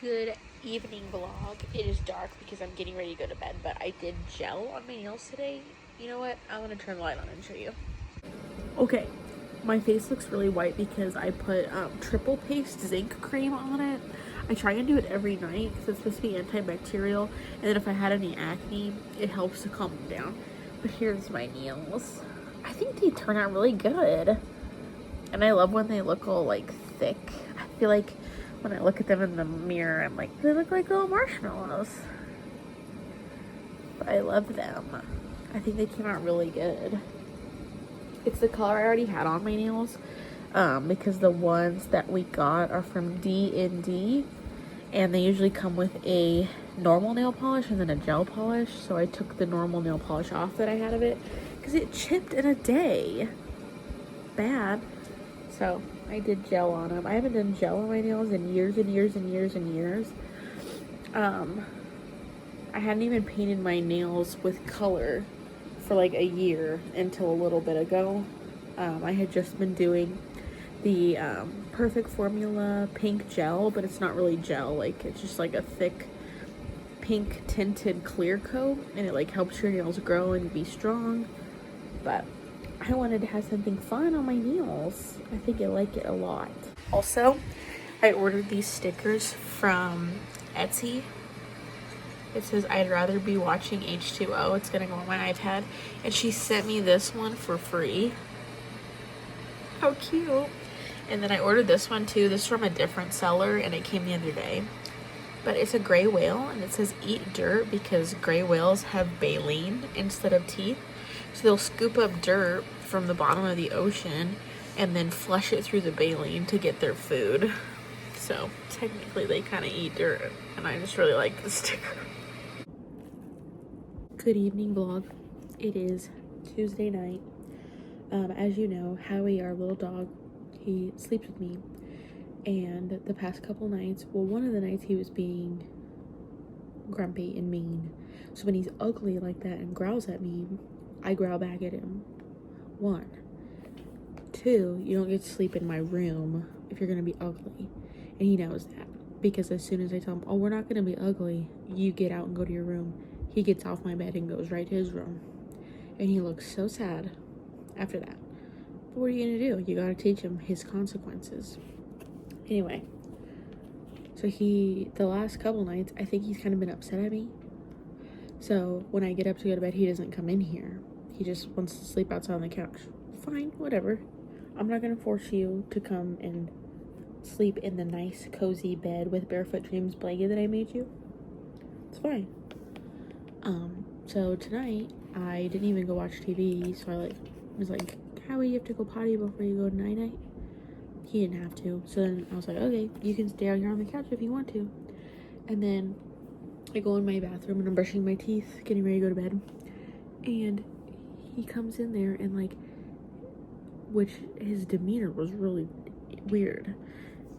Good evening vlog. It is dark because I'm getting ready to go to bed, but I did gel on my nails today. You know what? I'm gonna turn the light on and show you. Okay, my face looks really white because I put triple paste zinc cream on it. I try and do it every night because it's supposed to be antibacterial, and then if I had any acne, it helps to calm them down. But here's my nails. I think they turn out really good, and I love when they look all like thick. I feel like when I look at them in the mirror, I'm like, they look like little marshmallows. But I love them. I think they came out really good. It's the color I already had on my nails, because the ones that we got are from D&D, and they usually come with a normal nail polish and then a gel polish. So I took the normal nail polish off that I had of it because it chipped in a day. Bad. So I did gel on them. I haven't done gel on my nails in years and years and years and years. I hadn't even painted my nails with color for like a year until a little bit ago. I had just been doing the Perfect Formula pink gel, but it's not really gel. Like, it's just like a thick pink tinted clear coat, and it like helps your nails grow and be strong. But I wanted to have something fun on my nails. I think I like it a lot. Also, I ordered these stickers from Etsy. It says, I'd rather be watching H2O. It's gonna go on my iPad. And she sent me this one for free. How cute. And then I ordered this one too. This is from a different seller, and it came the other day. But it's a gray whale, and it says eat dirt because gray whales have baleen instead of teeth. So they'll scoop up dirt from the bottom of the ocean and then flush it through the baleen to get their food. So technically they kind of eat dirt, and I just really like the sticker. Good evening vlog. It is Tuesday night. As you know, Howie, our little dog, he sleeps with me, and the past couple nights, well, one of the nights he was being grumpy and mean. So when he's ugly like that and growls at me, I growl back at him. 1. 2, you don't get to sleep in my room if you're gonna be ugly. And he knows that, because as soon as I tell him, oh, we're not gonna be ugly, you get out and go to your room, he gets off my bed and goes right to his room. And he looks so sad after that. But what are you gonna do? You gotta teach him his consequences. Anyway, so the last couple nights, I think he's kind of been upset at me. So when I get up to go to bed, he doesn't come in here. He just wants to sleep outside on the couch. Fine, whatever. I'm not gonna force you to come and sleep in the nice, cozy bed with Barefoot Dreams blanket that I made you. It's fine. So tonight, I didn't even go watch TV, so I was like, Howie, you have to go potty before you go to night-night? He didn't have to. So then I was like, okay, you can stay out here on the couch if you want to. And then I go in my bathroom and I'm brushing my teeth, getting ready to go to bed. And he comes in there and which his demeanor was really weird.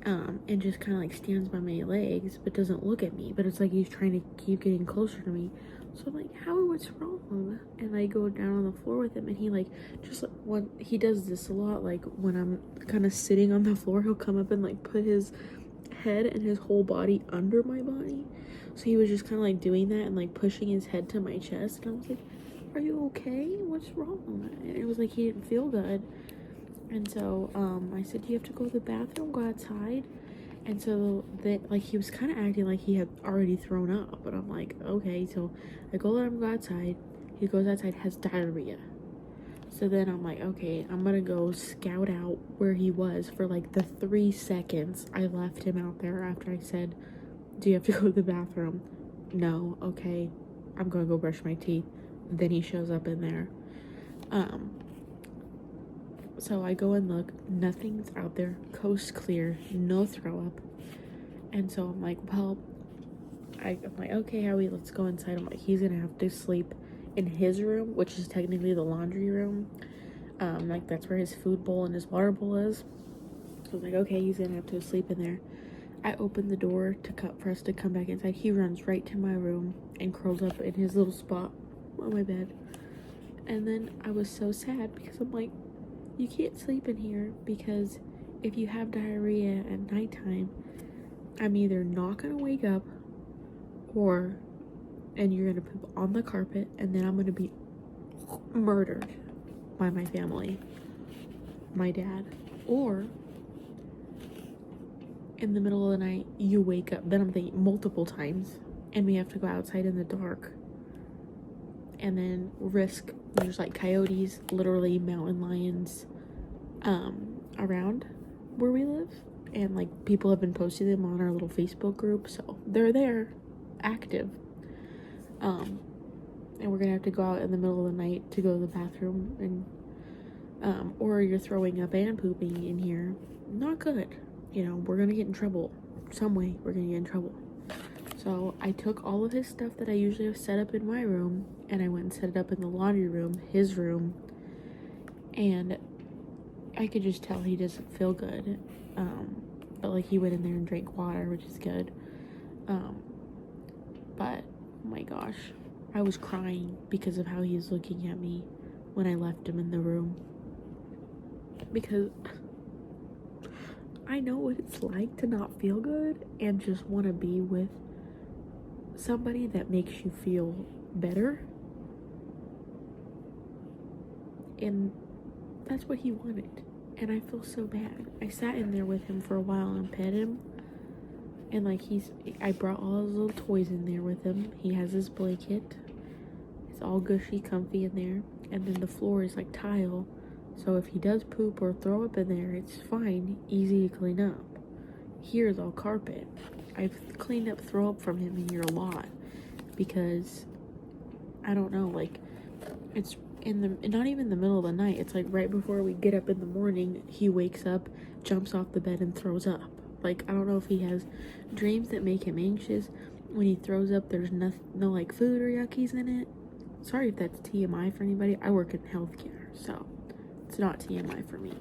And just kind of like stands by my legs, but doesn't look at me. But it's like he's trying to keep getting closer to me. So I'm like, Howie, what's wrong? And I go down on the floor with him, and he he does this a lot. Like when I'm kind of sitting on the floor, he'll come up and like put his head and his whole body under my body. So he was just kind of like doing that and like pushing his head to my chest. And I was like, are you okay? What's wrong? And it was like he didn't feel good. And so I said, do you have to go to the bathroom, go outside? And so he was kind of acting like he had already thrown up. But I'm like, okay. So I go let him go outside. He goes outside, has diarrhea. So then I'm like, okay, I'm gonna go scout out where he was for like the 3 seconds I left him out there after I said, do you have to go to the bathroom? No. Okay, I'm gonna go brush my teeth. Then he shows up in there. So I go and look, nothing's out there, coast clear, no throw up. And so I'm like, well, I'm like, okay, Howie, let's go inside. I'm like, he's gonna have to sleep in his room, which is technically the laundry room. Like that's where his food bowl and his water bowl is. So I was like, okay, he's gonna have to sleep in there. I open the door for us to come back inside. He runs right to my room and curls up in his little spot on my bed. And then I was so sad because I'm like, you can't sleep in here because if you have diarrhea at nighttime, I'm either not gonna wake up and you're gonna poop on the carpet, and then I'm gonna be murdered by my family, my dad, or in the middle of the night you wake up. Then I'm thinking multiple times, and we have to go outside in the dark and then risk there's like coyotes, literally mountain lions, around where we live, and like people have been posting them on our little Facebook group, so they're there, active. And we're gonna have to go out in the middle of the night to go to the bathroom, and or you're throwing up and pooping in here. Not good. You know, we're gonna get in trouble some way. We're gonna get in trouble. So I took all of his stuff that I usually have set up in my room, and I went and set it up in the laundry room, his room, and I could just tell he doesn't feel good. But like he went in there and drank water, which is good. But oh my gosh, I was crying because of how he was looking at me when I left him in the room, because I know what it's like to not feel good and just want to be with somebody that makes you feel better, and that's what he wanted, and I feel so bad. I sat in there with him for a while and pet him, and like I brought all his little toys in there with him. He has his blanket, it's all gushy, comfy in there, and then the floor is like tile, so if he does poop or throw up in there, it's fine, easy to clean up. Here is all carpet. I've cleaned up throw up from him in here a lot, because I don't know, like it's not even the middle of the night, it's like right before we get up in the morning, he wakes up, jumps off the bed and throws up. Like, I don't know if he has dreams that make him anxious. When he throws up, there's no like food or yuckies in it. Sorry if that's TMI for anybody. I work in healthcare, so it's not TMI for me,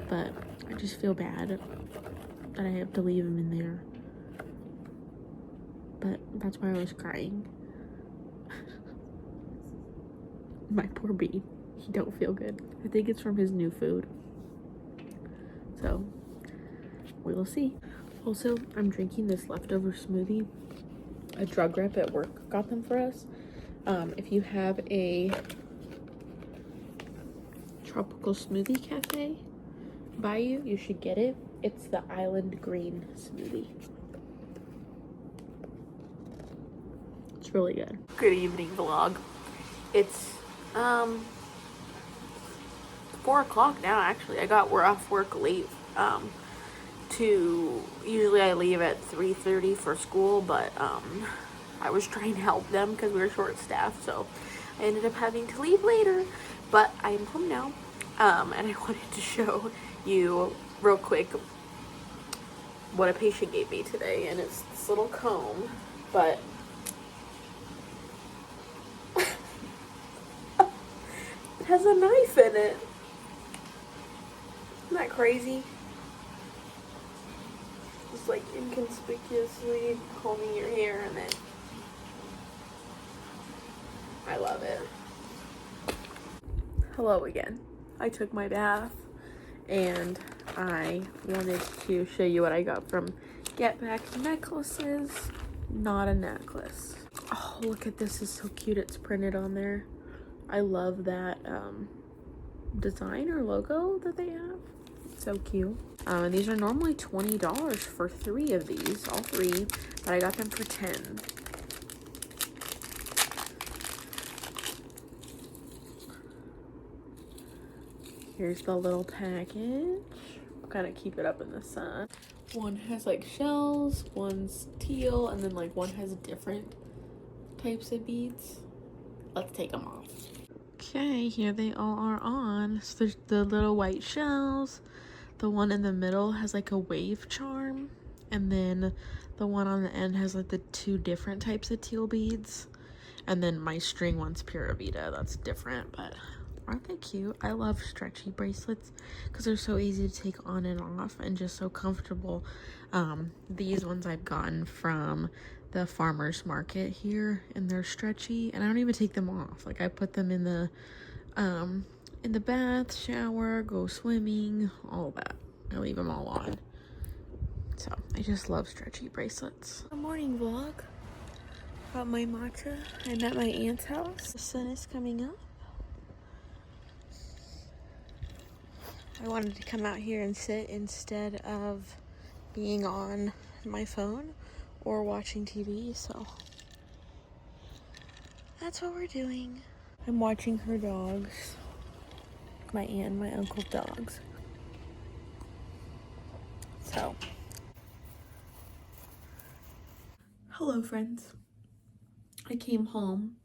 but I just feel bad that I have to leave him in there. But that's why I was crying. My poor bee, he don't feel good. I think it's from his new food, so we will see. Also, I'm drinking this leftover smoothie. A drug rep at work got them for us. If you have a tropical smoothie cafe by you, you should get it. It's the Island Green smoothie. It's really good. Good evening vlog. It's 4 o'clock now. Actually, we're off work late. Usually I leave at 3:30 for school, but I was trying to help them because we were short staffed, so I ended up having to leave later. But I am home now, and I wanted to show you real quick what a patient gave me today, and it's this little comb, but it has a knife in it. Isn't that crazy? Just like inconspicuously combing your hair, and then I love it. Hello again. I took my bath and I wanted to show you what I got from Get Back Necklaces. Not a necklace. Oh, look at this. It's so cute. It's printed on there. I love that design or logo that they have. It's so cute. And these are normally $20 for 3 of these, all 3, but I got them for 10. Here's the little package. Kind of keep it up in the sun. One has like shells, one's teal, and then like one has different types of beads. Let's take them off. Okay, here they all are on. So there's the little white shells. The one in the middle has like a wave charm, and then the one on the end has like the 2 different types of teal beads, and then my string one's Pura Vida. That's different, but aren't they cute? I love stretchy bracelets because they're so easy to take on and off and just so comfortable. These ones I've gotten from the farmer's market here, and they're stretchy, and I don't even take them off. Like, I put them in the bath, shower, go swimming, all that. I leave them all on. So I just love stretchy bracelets. A morning vlog. Got my matcha. I'm at my aunt's house. The sun is coming up. I wanted to come out here and sit instead of being on my phone or watching TV, so that's what we're doing. I'm watching her dogs. My aunt and my uncle's dogs. So, hello friends. I came home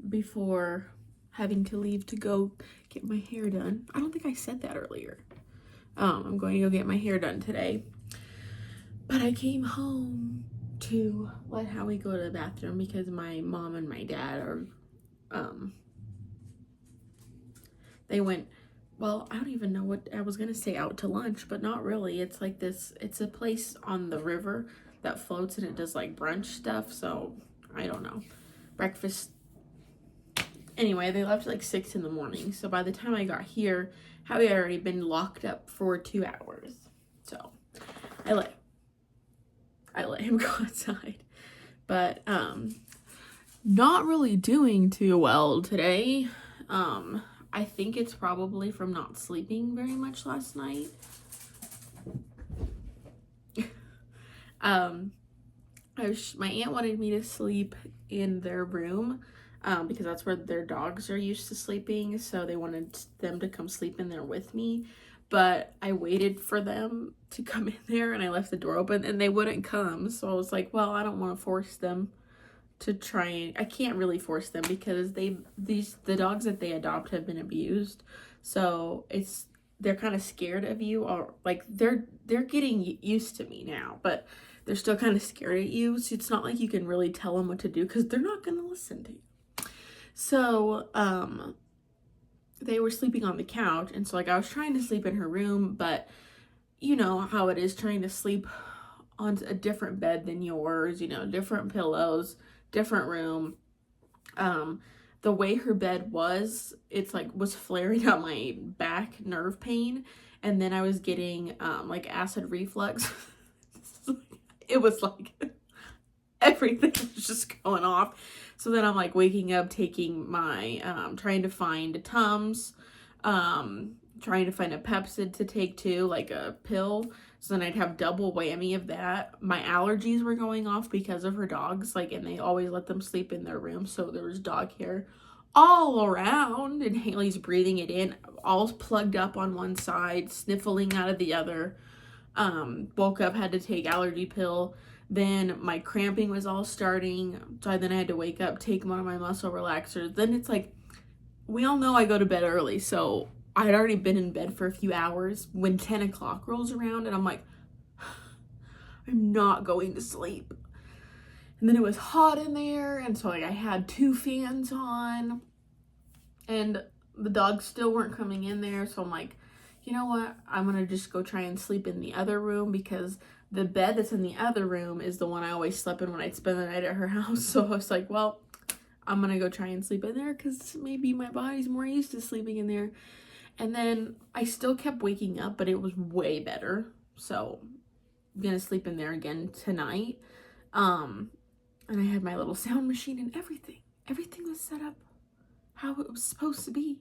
before having to leave to go get my hair done. I don't think I said that earlier. I'm going to go get my hair done today. But I came home to let Howie go to the bathroom because my mom and my dad are, they went, well, I don't even know what, I was going to say out to lunch, but not really. It's like this, it's a place on the river that floats and it does like brunch stuff. So I don't know. Breakfast. Anyway, they left at like 6 in the morning. So by the time I got here, Howie had already been locked up for 2 hours. So I let him go outside. But not really doing too well today. I think it's probably from not sleeping very much last night. My aunt wanted me to sleep in their room because that's where their dogs are used to sleeping, so they wanted them to come sleep in there with me. But I waited for them to come in there and I left the door open and they wouldn't come. So I was like, well, I don't want to force them to try and, I can't really force them because the dogs that they adopt have been abused. So they're kind of scared of you, or like they're getting used to me now, but they're still kind of scared at you. So it's not like you can really tell them what to do because they're not going to listen to you. So, they were sleeping on the couch, and so like I was trying to sleep in her room, but you know how it is trying to sleep on a different bed than yours, you know, different pillows, different room. The way her bed was, it's like was flaring out my back nerve pain, and then I was getting like acid reflux. It was like everything was just going off. So then I'm like waking up, taking my, trying to find Tums, trying to find a Pepsid to take too, like a pill. So then I'd have double whammy of that. My allergies were going off because of her dogs, like, and they always let them sleep in their room. So there was dog hair all around and Hailey's breathing it in, all plugged up on one side, sniffling out of the other. Woke up, had to take allergy pill. Then my cramping was all starting. So then I had to wake up, take one of my muscle relaxers. Then it's like, we all know I go to bed early. So I had already been in bed for a few hours when 10 o'clock rolls around and I'm like, I'm not going to sleep. And then it was hot in there. And so like I had 2 fans on and the dogs still weren't coming in there. So I'm like, you know what? I'm going to just go try and sleep in the other room because the bed that's in the other room is the one I always slept in when I'd spend the night at her house. So I was like, well, I'm going to go try and sleep in there because maybe my body's more used to sleeping in there. And then I still kept waking up, but it was way better. So I'm going to sleep in there again tonight. And I had my little sound machine and everything. Everything was set up how it was supposed to be.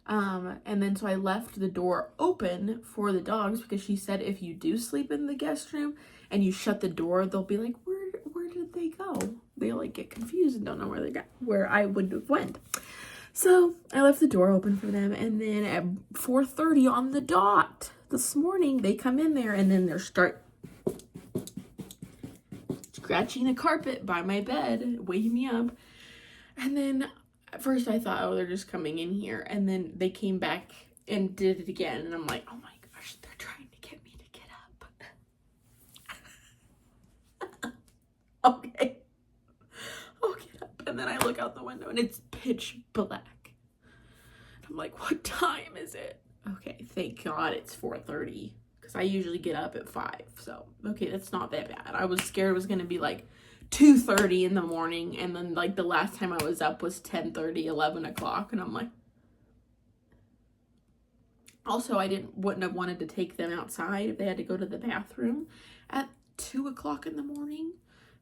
And then so I left the door open for the dogs because she said if you do sleep in the guest room and you shut the door, they'll be like, where did they go? They like get confused and don't know where I would have went. So I left the door open for them, and then at 4:30 on the dot this morning, they come in there and then they start scratching the carpet by my bed, waking me up. And then at first I thought, oh, they're just coming in here. And then they came back and did it again. And I'm like, oh my gosh, they're trying to get me to get up. Okay. I'll get up. And then I look out the window and it's pitch black. I'm like, what time is it? Okay, thank God it's 4:30. Because I usually get up at 5. So, okay, that's not that bad. I was scared it was going to be like 2:30 in the morning, and then like the last time I was up was 10:30, 11 o'clock, and I'm like, Also, wouldn't have wanted to take them outside if they had to go to the bathroom at 2 o'clock in the morning,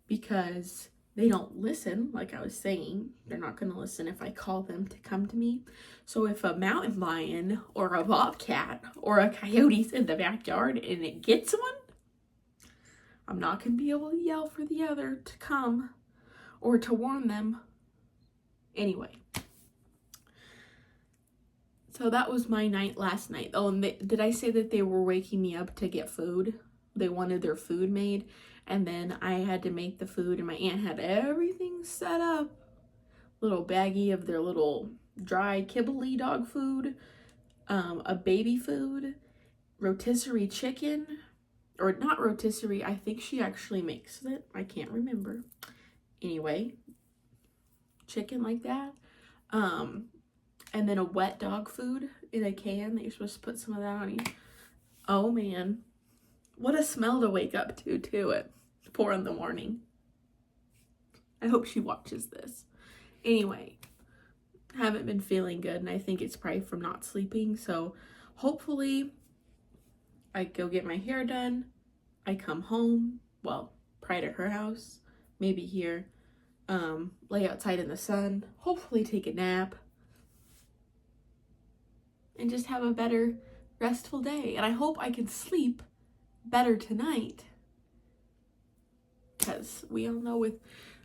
because they don't listen. Like I was saying, they're not going to listen if I call them to come to me. So if a mountain lion or a bobcat or a coyote's in the backyard and it gets one, I'm not going to be able to yell for the other to come or to warn them. Anyway. So that was my night last night. Oh, and did I say that they were waking me up to get food? They wanted their food made, and then I had to make the food, and my aunt had everything set up. Little baggie of their little dry kibble-y dog food, a baby food, rotisserie chicken, or not rotisserie, I think she actually makes it. I can't remember. Anyway, chicken like that. And then a wet dog food in a can that you're supposed to put some of that on you. Oh man, what a smell to wake up to too at 4 in the morning. I hope she watches this. Anyway, haven't been feeling good, and I think it's probably from not sleeping. So hopefully I go get my hair done. I come home, well, probably to her house, maybe here, lay outside in the sun, hopefully take a nap, and just have a better, restful day. And I hope I can sleep better tonight, because we all know with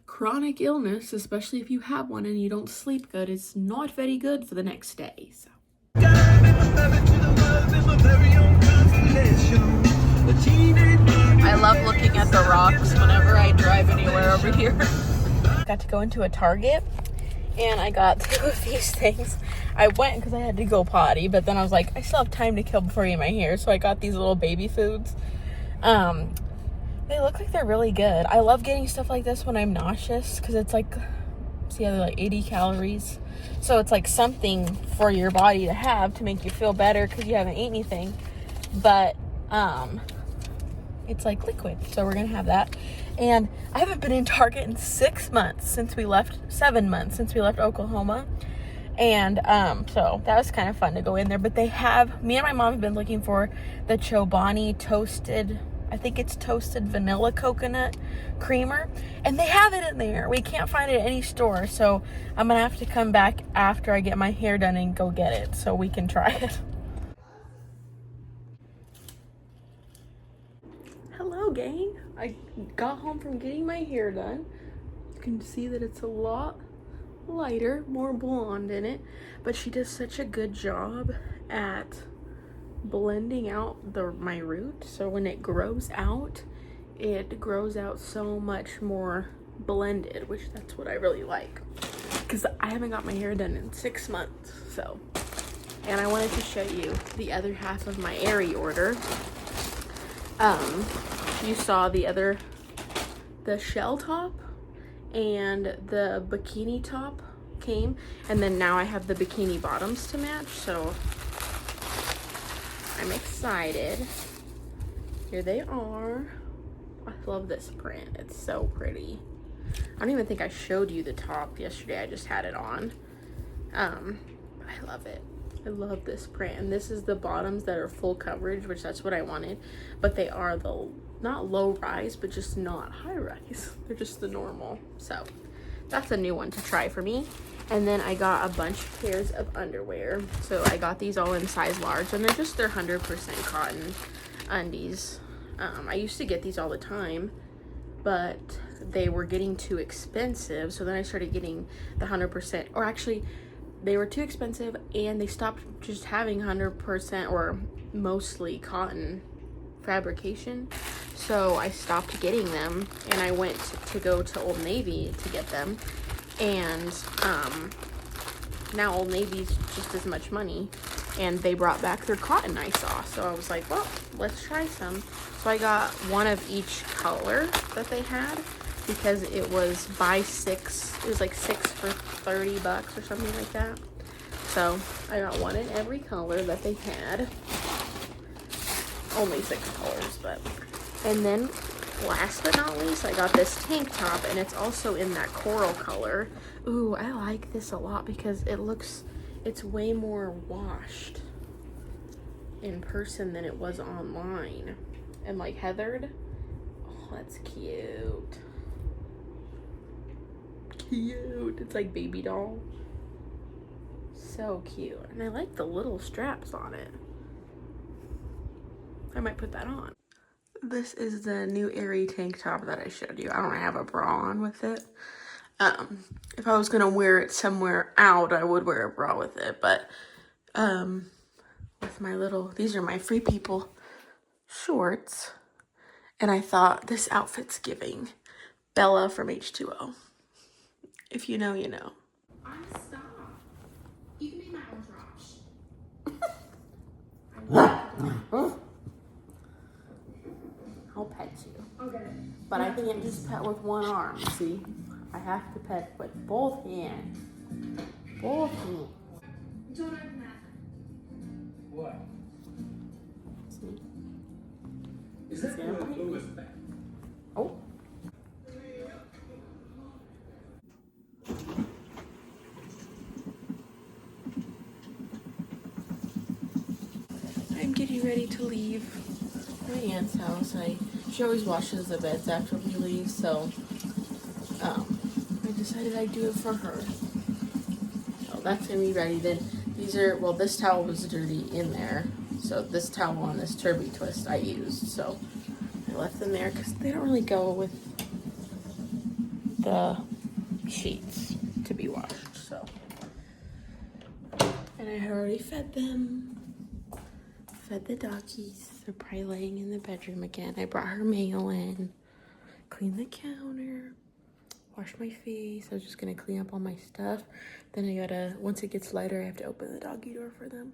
chronic illness, especially if you have one and you don't sleep good, it's not very good for the next day. So I love looking at the rocks whenever I drive anywhere over here. Got to go into a Target, and I got 2 of these things. I went because I had to go potty, but then I was like, I still have time to kill before I eat my hair, so I got these little baby foods. They look like they're really good. I love getting stuff like this when I'm nauseous, because it's like, see how they're like 80 calories. So it's like something for your body to have to make you feel better because you haven't eaten anything. But it's like liquid, so we're gonna have that. And I haven't been in Target in 7 months since we left Oklahoma. And so that was kind of fun to go in there. But they have, me and my mom have been looking for the Chobani toasted, I think it's toasted vanilla coconut creamer, and they have it in there. We can't find it at any store, so I'm gonna have to come back after I get my hair done and go get it so we can try it. Hello gang, I got home from getting my hair done. You can see that it's a lot lighter, more blonde in it, but she does such a good job at blending out my root, so when it grows out so much more blended, which that's what I really like, because I haven't got my hair done in 6 months. So, and I wanted to show you the other half of my AERIE order. You saw the shell top and the bikini top came, and then now I have the bikini bottoms to match, so I'm excited. Here they are. I love this print. It's so pretty. I don't even think I showed you the top yesterday. I just had it on. I love it. I love this print. And this is the bottoms that are full coverage, which that's what I wanted. But they are not low rise, but just not high rise. They're just the normal. So that's a new one to try for me. And then I got a bunch of pairs of underwear. So I got these all in size large, and they're 100% cotton undies. I used to get these all the time, but they were getting too expensive. So then I started getting the 100%, or actually they were too expensive, and they stopped just having 100% or mostly cotton fabrication. So I stopped getting them, and I went to go to Old Navy to get them. And now Old Navy's just as much money, and they brought back their cotton I saw. So I was like, well, let's try some. So I got one of each color that they had, because it was buy 6. It was like 6 for $30 or something like that. So I got one in every color that they had. Only 6 colors, but. And then last but not least, I got this tank top, and it's also in that coral color. Ooh, I like this a lot because it's way more washed. in person than it was online. And like heathered. Oh, that's cute. Cute. It's like baby doll. So cute. And I like the little straps on it. I might put that on. This is the new AERIE tank top that I showed you. I don't have a bra on with it. If I was gonna wear it somewhere out, I would wear a bra with it, but with my little, these are my Free People shorts, and I thought this outfit's giving Bella from H2O. If you know, you know. Stop. You can be my entourage. I'll pet you. Okay. But I can't just pet with one arm, see? I have to pet with both hands. Both hands. Don't open that. What? See? Is that who is that? Oh. I'm getting ready to leave my aunt's house. She always washes the beds after we leave, so I decided I'd do it for her. So that's gonna be ready. Then these are, well, this towel was dirty in there, so this towel on this turby twist I used, so I left them there because they don't really go with the sheets to be washed. So, and I had already fed them. Fed the doggies. They're probably laying in the bedroom again. I brought her mail in, cleaned the counter, washed my face. I was just gonna clean up all my stuff. Then I gotta, once it gets lighter, I have to open the doggy door for them.